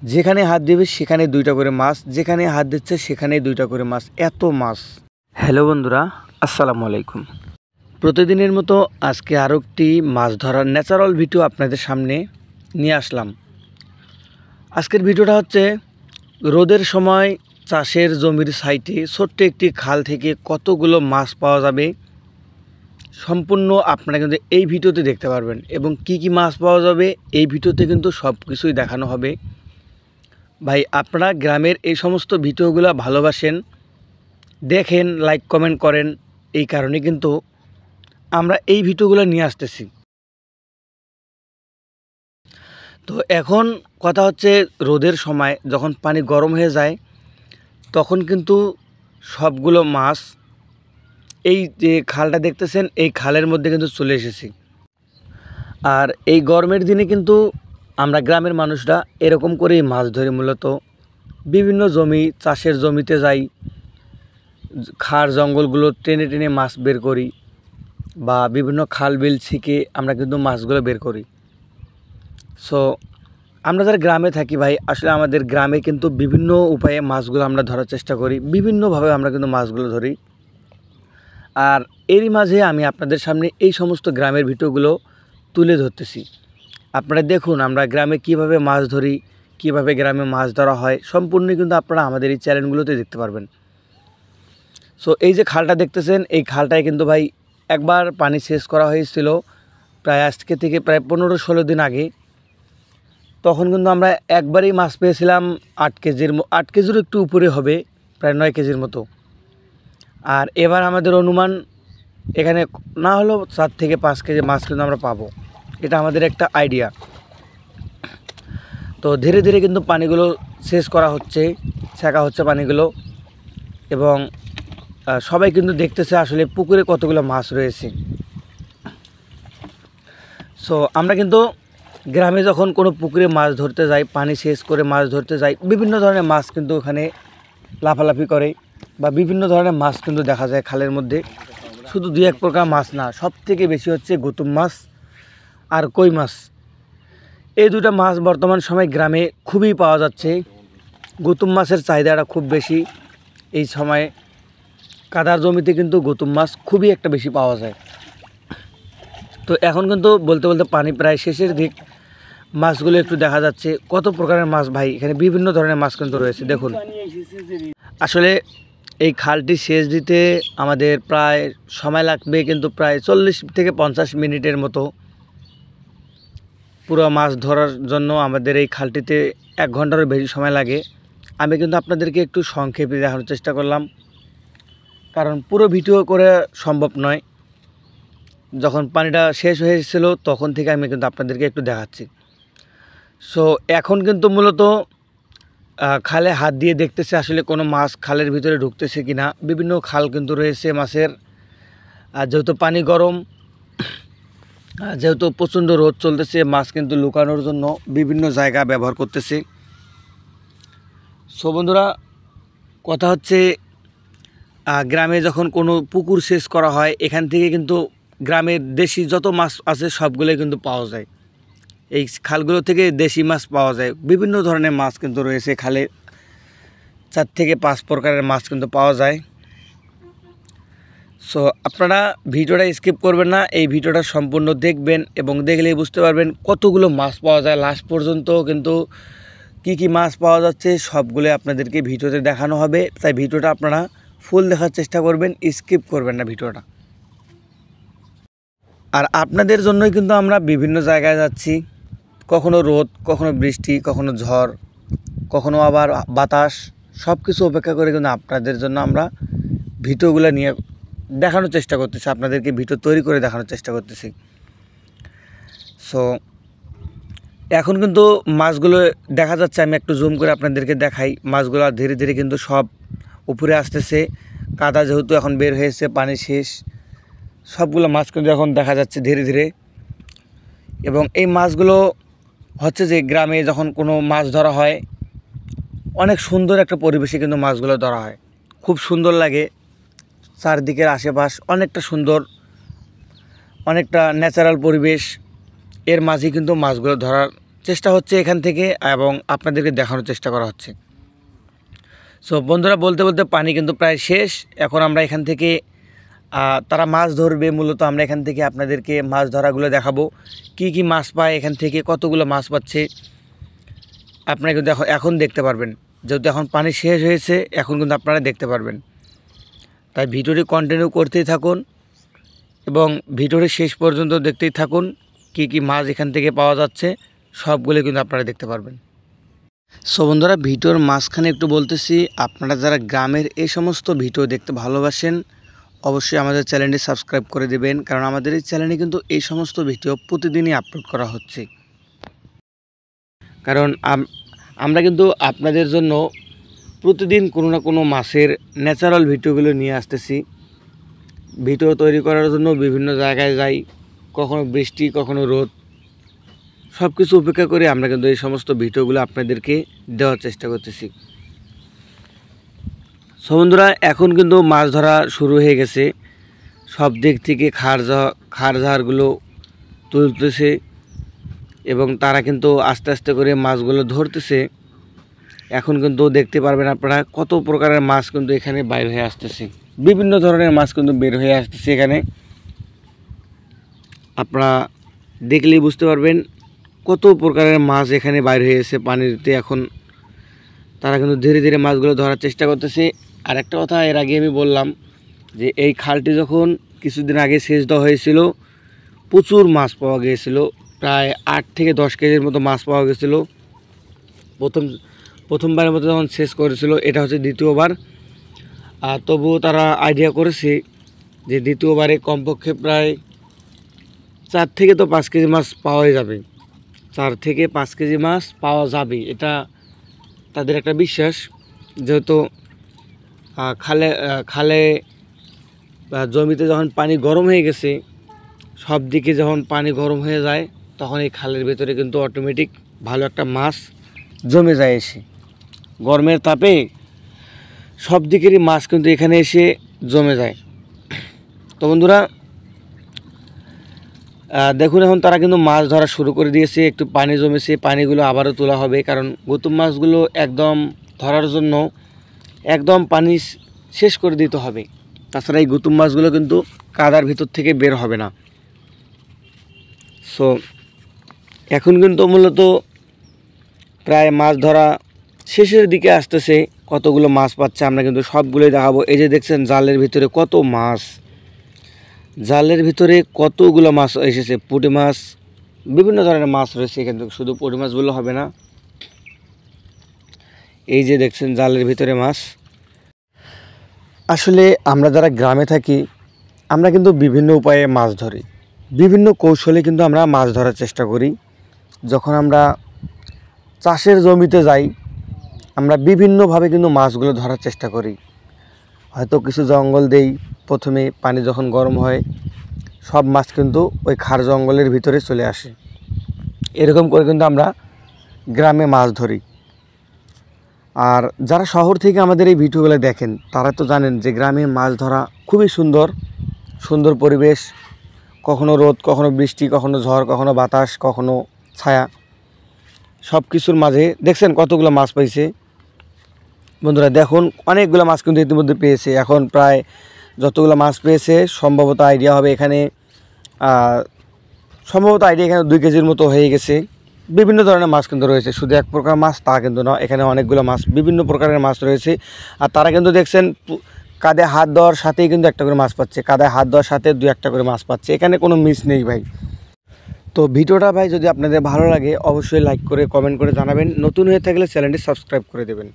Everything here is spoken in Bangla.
যেখানে হাত দিবে সেখানে দুইটা করে মাছ, যেখানে হাত দিচ্ছে সেখানে দুইটা করে মাছ, এত মাছ। হ্যালো বন্ধুরা, আসসালামু আলাইকুম। প্রতিদিনের মতো আজকে আরও একটি মাছ ধরার ন্যাচারাল ভিডিও আপনাদের সামনে নিয়ে আসলাম। আজকের ভিডিওটা হচ্ছে রোদের সময় চাষের জমির সাইডে ছোট্ট একটি খাল থেকে কতগুলো মাছ পাওয়া যাবে সম্পূর্ণ আপনারা কিন্তু এই ভিডিওতে দেখতে পারবেন, এবং কি কি মাছ পাওয়া যাবে এই ভিডিওতে কিন্তু সব কিছুই দেখানো হবে। ভাই, আপনারা গ্রামের এই সমস্ত ভিডিওগুলো ভালোবাসেন, দেখেন, লাইক কমেন্ট করেন, এই কারণে কিন্তু আমরা এই ভিডিওগুলো নিয়ে আসতেছি। তো এখন কথা হচ্ছে, রোদের সময় যখন পানি গরম হয়ে যায় তখন কিন্তু সবগুলো মাছ এই যে খালটা দেখতেছেন এই খালের মধ্যে কিন্তু চলে এসেছি। আর এই গরমের দিনে কিন্তু আমরা গ্রামের মানুষরা এরকম করেই মাছ ধরি। মূলত বিভিন্ন জমি, চাষের জমিতে যাই, খাড় জঙ্গলগুলো টেনে টেনে মাছ বের করি, বা বিভিন্ন খাল বিল ছিকে আমরা কিন্তু মাছগুলো বের করি। সো আমরা যারা গ্রামে থাকি ভাই, আসলে আমাদের গ্রামে কিন্তু বিভিন্ন উপায়ে মাছগুলো আমরা ধরার চেষ্টা করি, বিভিন্নভাবে আমরা কিন্তু মাছগুলো ধরি। আর এরই মাঝে আমি আপনাদের সামনে এই সমস্ত গ্রামের ভিডিওগুলো তুলে ধরতেছি। আপনারা দেখুন আমরা গ্রামে কিভাবে মাছ ধরি, কিভাবে গ্রামে মাছ ধরা হয়, সম্পূর্ণ কিন্তু আপনারা আমাদের এই চ্যানেলগুলোতে দেখতে পারবেন। সো এই যে খালটা দেখতেছেন এই খালটায় কিন্তু ভাই একবার পানি সেচ করা হয়েছিল প্রায় আজকে থেকে প্রায় 15-16 দিন আগে। তখন কিন্তু আমরা একবারেই মাছ পেয়েছিলাম 8 কেজির একটু উপরে হবে, প্রায় 9 কেজির মতো। আর এবার আমাদের অনুমান এখানে না হলেও 4 থেকে 5 কেজি মাছ কিন্তু আমরা পাবো, এটা আমাদের একটা আইডিয়া। তো ধীরে ধীরে কিন্তু পানিগুলো সেচ করা হচ্ছে, ছেঁকা হচ্ছে পানিগুলো, এবং সবাই কিন্তু দেখতেছে আসলে পুকুরে কতগুলো মাছ রয়েছে। সো আমরা কিন্তু গ্রামে যখন কোনো পুকুরে মাছ ধরতে যাই, পানি সেচ করে মাছ ধরতে যাই, বিভিন্ন ধরনের মাছ কিন্তু ওখানে লাফালাফি করে, বা বিভিন্ন ধরনের মাছ কিন্তু দেখা যায় খালের মধ্যে। শুধু 2-1 প্রকার মাছ না, সব থেকে বেশি হচ্ছে গুতুম মাছ আর কই মাছ। এই দুটো মাছ বর্তমান সময় গ্রামে খুবই পাওয়া যাচ্ছে। গুতুম মাছের চাহিদাটা খুব বেশি এই সময়ে। কাদার জমিতে কিন্তু গুতুম মাছ খুবই একটা বেশি পাওয়া যায়। তো এখন কিন্তু বলতে বলতে পানি প্রায় শেষের দিক, মাছগুলো একটু দেখা যাচ্ছে কত প্রকারের মাছ ভাই, এখানে বিভিন্ন ধরনের মাছ কিন্তু রয়েছে। দেখুন আসলে এই খালটি সেচ দিতে আমাদের প্রায় সময় লাগবে কিন্তু প্রায় 40 থেকে 50 মিনিটের মতো। পুরো মাছ ধরার জন্য আমাদের এই খালটিতে 1 ঘন্টারও বেশি সময় লাগে। আমি কিন্তু আপনাদেরকে একটু সংক্ষেপে দেখানোর চেষ্টা করলাম, কারণ পুরো ভিডিও করে সম্ভব নয়। যখন পানিটা শেষ হয়েছিল তখন থেকে আমি কিন্তু আপনাদেরকে একটু দেখাচ্ছি। সো এখন কিন্তু মূলত খালে হাত দিয়ে দেখতেছে আসলে কোনো মাছ খালের ভিতরে ঢুকতেছে কিনা। বিভিন্ন খাল কিন্তু রয়েছে মাছের। যেহেতু পানি গরম, যেহেতু প্রচণ্ড রোদ চলতেছে, মাছ কিন্তু লুকানোর জন্য বিভিন্ন জায়গা ব্যবহার করতেছে। সো বন্ধুরা, কথা হচ্ছে গ্রামে যখন কোনো পুকুর সেচ করা হয় এখান থেকে কিন্তু গ্রামের দেশি যত মাছ আছে সবগুলোই কিন্তু পাওয়া যায়। এই খালগুলো থেকে দেশি মাছ পাওয়া যায়, বিভিন্ন ধরনের মাছ কিন্তু রয়েছে খালে। 4 থেকে 5 প্রকারের মাছ কিন্তু পাওয়া যায়। সো আপনারা ভিডিওটা স্কিপ করবেন না, এই ভিডিওটা সম্পূর্ণ দেখবেন, এবং দেখলেই বুঝতে পারবেন কতগুলো মাছ পাওয়া যায়। লাস্ট পর্যন্ত কিন্তু কি কি মাছ পাওয়া যাচ্ছে সবগুলো আপনাদেরকে ভিডিওতে দেখানো হবে। তাই ভিডিওটা আপনারা ফুল দেখার চেষ্টা করবেন, স্কিপ করবেন না ভিডিওটা। আর আপনাদের জন্যই কিন্তু আমরা বিভিন্ন জায়গায় যাচ্ছি, কখনো রোদ, কখনো বৃষ্টি, কখনো ঝড়, কখনো আবার বাতাস, সব কিছু উপেক্ষা করে কিন্তু আপনাদের জন্য আমরা ভিডিওগুলো নিয়ে দেখানোর চেষ্টা করতেছি, আপনাদেরকে ভিডিও তৈরি করে দেখানোর চেষ্টা করতেছি। সো এখন কিন্তু মাছগুলো দেখা যাচ্ছে, আমি একটু জুম করে আপনাদেরকে দেখাই। মাছগুলো ধীরে ধীরে কিন্তু সব উপরে আসতেছে। কাদা যেহেতু এখন বের হয়েছে, পানি শেষ, সবগুলো মাছ কিন্তু এখন দেখা যাচ্ছে ধীরে ধীরে। এবং এই মাছগুলো হচ্ছে যে গ্রামে যখন কোনো মাছ ধরা হয় অনেক সুন্দর একটা পরিবেশে কিন্তু মাছগুলো ধরা হয়, খুব সুন্দর লাগে। চারদিকের আশেপাশ অনেকটা সুন্দর, অনেকটা ন্যাচারাল পরিবেশ, এর মাঝে কিন্তু মাছগুলো ধরার চেষ্টা হচ্ছে এখান থেকে এবং আপনাদেরকে দেখানোর চেষ্টা করা হচ্ছে। সো বন্ধুরা, বলতে বলতে পানি কিন্তু প্রায় শেষ। এখন আমরা এখান থেকে তারা মাছ ধরবে, মূলত আমরা এখান থেকে আপনাদেরকে মাছ ধরাগুলো দেখাবো, কি কি মাছ পায় এখান থেকে, কতগুলো মাছ পাচ্ছে আপনারা কিন্তু এখন দেখতে পারবেন। যেহেতু এখন পানি শেষ হয়েছে, এখন কিন্তু আপনারা দেখতে পারবেন। তাই ভিডিওটি কন্টিনিউ করতেই থাকুন এবং ভিডিওটি শেষ পর্যন্ত দেখতেই থাকুন। কি কি মাছ এখান থেকে পাওয়া যাচ্ছে সবগুলো কিন্তু আপনারা দেখতে পারবেন। সো বন্ধুরা, ভিডিওর মাঝখানে একটু বলতেছি, আপনারা যারা গ্রামের এই সমস্ত ভিডিও দেখতে ভালোবাসেন অবশ্যই আমাদের চ্যানেলটি সাবস্ক্রাইব করে দেবেন, কারণ আমাদের এই চ্যানেলে কিন্তু এই সমস্ত ভিডিও প্রতিদিনই আপলোড করা হচ্ছে। কারণ আমরা কিন্তু আপনাদের জন্য প্রতিদিন কোনো না কোনো মাছের ন্যাচারাল ভিডিওগুলো নিয়ে আসতেছি। ভিডিও তৈরি করার জন্য বিভিন্ন জায়গায় যাই, কখনো বৃষ্টি কখনো রোদ, সব কিছু উপেক্ষা করে আমরা কিন্তু এই সমস্ত ভিডিওগুলো আপনাদেরকে দেওয়ার চেষ্টা করতেছি। সো বন্ধুরা, এখন কিন্তু মাছ ধরা শুরু হয়ে গেছে। সব দিক থেকে খারজাহারগুলো তুলতেছে এবং তারা কিন্তু আস্তে আস্তে করে মাছগুলো ধরতেছে। এখন কিন্তু দেখতে পারবেন আপনারা কত প্রকারের মাছ কিন্তু এখানে বাইর হয়ে আসতেছে, বিভিন্ন ধরনের মাছ কিন্তু বের হয়ে আসতেছে। এখানে আপনারা দেখলেই বুঝতে পারবেন কত প্রকারের মাছ এখানে বাইর হয়েছে পানিতে। এখন তারা কিন্তু ধীরে ধীরে মাছগুলো ধরার চেষ্টা করতেছে। আর একটা কথা এর আগে আমি বললাম যে এই খালটি যখন কিছুদিন আগে সেচ দেওয়া হয়েছিল, প্রচুর মাছ পাওয়া গিয়েছিল, প্রায় 8 থেকে 10 কেজির মতো মাছ পাওয়া গেছিলো। প্রথমবারের মতো যখন সেচ করেছিল, এটা হচ্ছে দ্বিতীয়বার। তবুও তারা আইডিয়া করেছে যে দ্বিতীয়বারে কমপক্ষে প্রায় 4 থেকে তো 5 কেজি মাছ পাওয়াই যাবে, 4 থেকে 5 কেজি মাছ পাওয়া যাবে, এটা তাদের একটা বিশ্বাস। যেহেতু খালে জমিতে যখন পানি গরম হয়ে গেছে, সব দিকে যখন পানি গরম হয়ে যায়, তখন এই খালের ভেতরে কিন্তু অটোমেটিক ভালো একটা মাছ জমে যায়। এসে গরমের তাপে সব দিকেরই মাছ কিন্তু এখানে এসে জমে যায়। তো বন্ধুরা দেখুন, এখন তারা কিন্তু মাছ ধরা শুরু করে দিয়েছে। একটু পানি জমেছে, পানিগুলো আবারও তোলা হবে, কারণ গৌতম মাছগুলো একদম ধরার জন্য একদম পানি শেষ করে দিতে হবে। তাছাড়া এই গৌতম মাছগুলো কিন্তু কাদার ভিতর থেকে বের হবে না। সো এখন কিন্তু মূলত প্রায় মাছ ধরা শেষের দিকে আসতেছে। কতগুলো মাছ পাচ্ছে আমরা কিন্তু সবগুলোই দেখাবো। এই যে দেখছেন জালের ভিতরে কত মাছ, জালের ভিতরে কতগুলো মাছ এসেছে, পুঁটি মাছ, বিভিন্ন ধরনের মাছ রয়েছে। কিন্তু শুধু পুঁটি মাছগুলো হবে না, এই যে দেখছেন জালের ভিতরে মাছ। আসলে আমরা যারা গ্রামে থাকি, আমরা কিন্তু বিভিন্ন উপায়ে মাছ ধরি, বিভিন্ন কৌশলে কিন্তু আমরা মাছ ধরার চেষ্টা করি। যখন আমরা চাষের জমিতে যাই, আমরা বিভিন্নভাবে কিন্তু মাছগুলো ধরার চেষ্টা করি। হয়তো কিছু জঙ্গল দেই, প্রথমে পানি যখন গরম হয় সব মাছ কিন্তু ওই খার জঙ্গলের ভিতরে চলে আসে। এরকম করে কিন্তু আমরা গ্রামে মাছ ধরি। আর যারা শহর থেকে আমাদের এই ভিডিওগুলো দেখেন, তারা তো জানেন যে গ্রামে মাছ ধরা খুবই সুন্দর, সুন্দর পরিবেশ। কখনো রোদ, কখনো বৃষ্টি, কখনো ঝড়, কখনো বাতাস, কখনো ছায়া, সব কিছুর মাঝে দেখছেন কতগুলো মাছ পাইছে। বন্ধুরা দেখুন, অনেকগুলো মাছ কিন্তু ইতিমধ্যে পেয়েছে। এখন প্রায় যতগুলো মাছ পেয়েছে সম্ভবত আইডিয়া হবে এখানে 2 কেজির মতো হয়ে গেছে। বিভিন্ন ধরনের মাছ কিন্তু রয়েছে, শুধু এক প্রকার মাছ তা কিন্তু না, এখানে অনেকগুলো মাছ, বিভিন্ন প্রকারের মাছ রয়েছে। আর তারা কিন্তু দেখছেন কাঁধে হাত দেওয়ার সাথেই কিন্তু একটা করে মাছ পাচ্ছে, কাঁধে হাত দেওয়ার সাথে 2-1টা করে মাছ পাচ্ছে। এখানে কোনো মিস নেই ভাই। তো ভিডিওটা ভাই যদি আপনাদের ভালো লাগে অবশ্যই লাইক করে কমেন্ট করে জানাবেন, নতুন হয়ে থাকলে চ্যানেলটি সাবস্ক্রাইব করে দেবেন।